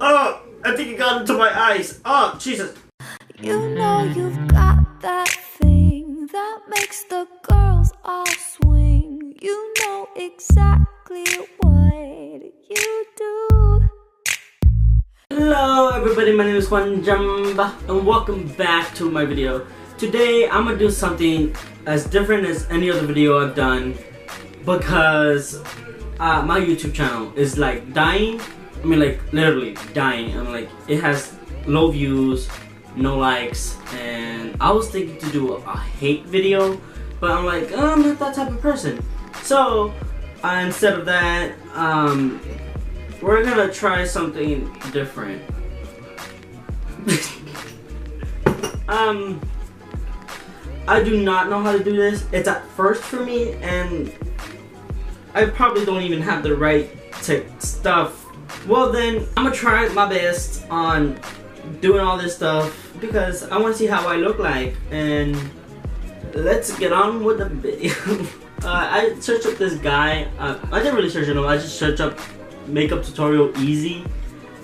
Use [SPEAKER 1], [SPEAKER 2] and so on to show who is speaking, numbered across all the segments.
[SPEAKER 1] Oh, I think it got into my eyes. Oh, Jesus.
[SPEAKER 2] You know you've got that thing that makes the girls all swing. You know exactly what you do.
[SPEAKER 1] Hello everybody, my name is Juan Jamba and welcome back to my video. Today I'm gonna do something as different as any other video I've done because my YouTube channel is like dying. I mean, like literally dying. I'm like, it has low views, no likes, and I was thinking to do a hate video, but I'm like, I'm not that type of person. So instead of that, we're gonna try something different. I do not know how to do this. It's at first for me, and I probably don't even have the right stuff. Well then, I'm gonna try my best on doing all this stuff because I want to see how I look like, and let's get on with the video. I searched up this guy. I didn't really search him. I just searched up makeup tutorial easy,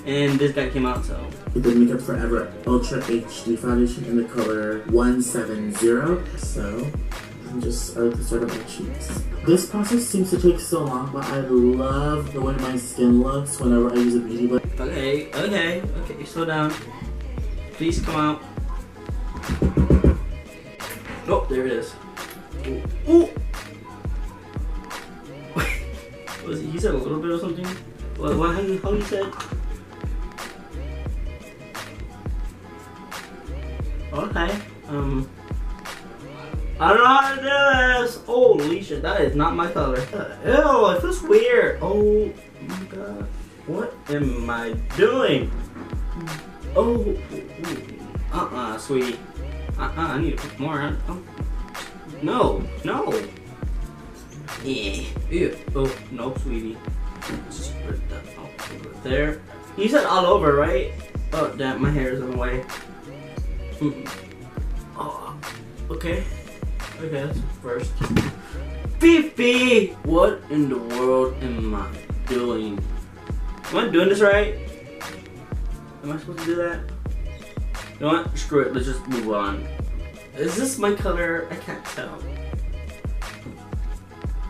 [SPEAKER 1] and this guy came out. So
[SPEAKER 3] the Makeup Forever Ultra HD foundation in the color 170. So I like to start on my cheeks. This process seems to take so long, but I love the way my skin looks whenever I use a beauty blender.
[SPEAKER 1] Okay, slow down. Please come out. Oh, there it is. Ooh. Was he said a little bit or something? What how he said? Okay. I don't know how to do this. Holy shit, that is not my color. Ew, it feels weird. Oh my god. What am I doing? Oh, sweetie. I need to put more. Oh. No. Yeah. Ew. Oh, no, sweetie. Just put that over there. You said all over, right? Oh, damn, my hair is in the way. Oh, okay. Okay, that's first. Fifi! What in the world am I doing? Am I doing this right? Am I supposed to do that? You know what? Screw it, let's just move on. Is this my color? I can't tell.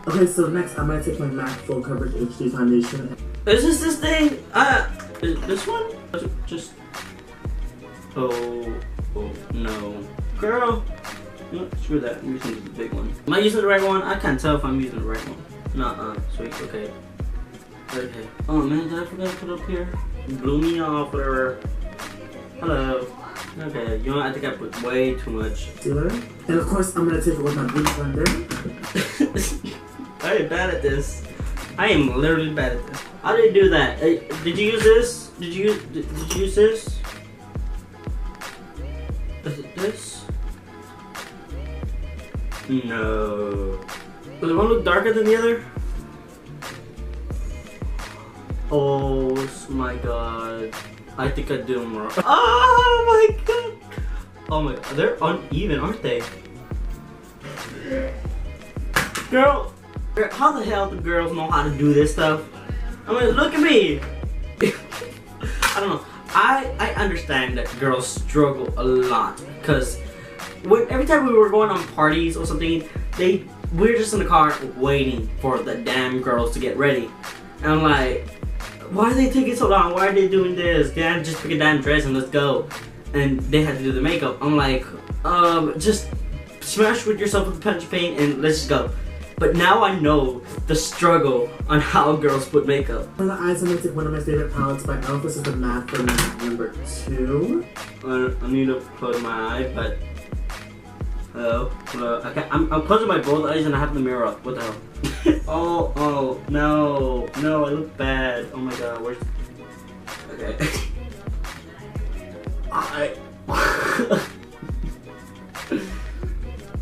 [SPEAKER 3] Okay, so next I'm gonna take my MAC Full Coverage HD foundation.
[SPEAKER 1] Is this thing? Is this one? Just. Oh no. Girl! No, screw that. I'm using the big one. Am I using the right one? I can't tell if I'm using the right one. Nuh-uh. Sweet. Okay. Okay. Oh man, did I forget to put up here? Blew me off, whatever. Hello. Okay, you know what? I think I put way too much.
[SPEAKER 3] And of course, I'm gonna take it with my beauty blender.
[SPEAKER 1] I am bad at this. I am literally bad at this. How did you do that? Did you use this? Did you use this? Is it this? No. Does one look darker than the other? Oh my god. I think I did them wrong. Oh my god. Oh my god. They're uneven, aren't they? Girl, how the hell do girls know how to do this stuff? I mean, look at me. I don't know. I understand that girls struggle a lot because every time we were going on parties or something, we're just in the car waiting for the damn girls to get ready. And I'm like, why are they taking so long? Why are they doing this? Can I just pick a damn dress and let's go? And they had to do the makeup. I'm like, just smash with yourself with a punch of paint and let's just go. But now I know the struggle on how girls put makeup.
[SPEAKER 3] For the eyes, I'm gonna take one of my favorite palettes by e.l.f. This is the Matte for Matte number 2. I
[SPEAKER 1] need to close my eye, but hello. Okay, I'm closing my both eyes and I have the mirror up. What the hell? oh no, I look bad. Oh my god, where's? Okay.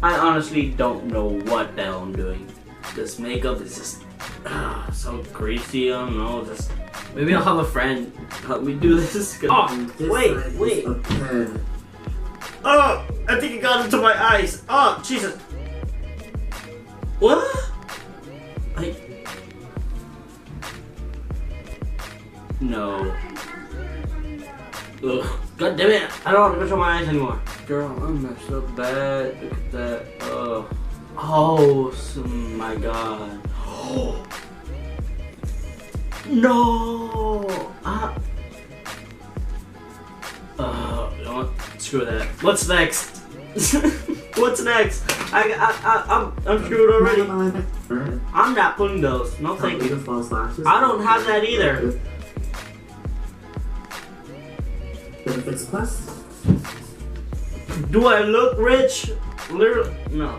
[SPEAKER 1] I honestly don't know what the hell I'm doing. This makeup is just so greasy. I don't know. Just maybe I'll have a friend help me do this. Oh, wait. Oh, I think it got into my eyes. Oh, Jesus. What? No. Ugh. God damn it! I don't want to control my eyes anymore. Girl, I'm messed up bad. Look at that. Ugh. Oh my god. No! You know what? Screw that. What's next? What's next? I'm screwed already. I'm not putting those. No thank you. I don't have that either.
[SPEAKER 3] Benefits Plus.
[SPEAKER 1] Do I look rich? Literally, no.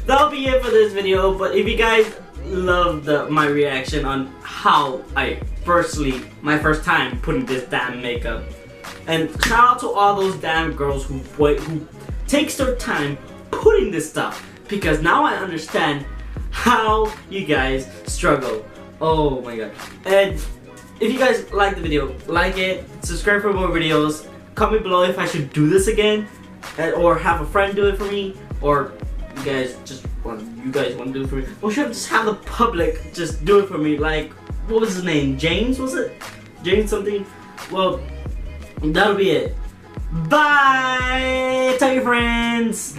[SPEAKER 1] That'll be it for this video, but if you guys loved my reaction on how my first time putting this damn makeup, and shout out to all those damn girls who takes their time putting this stuff, because now I understand how you guys struggle. Oh my god. And if you guys like the video, like it, subscribe for more videos, comment below if I should do this again, or have a friend do it for me, or you guys want to do it for me, or should I just have the public just do it for me, like, what was his name, James, was it? James something? Well, that'll be it. Bye! Tell your friends!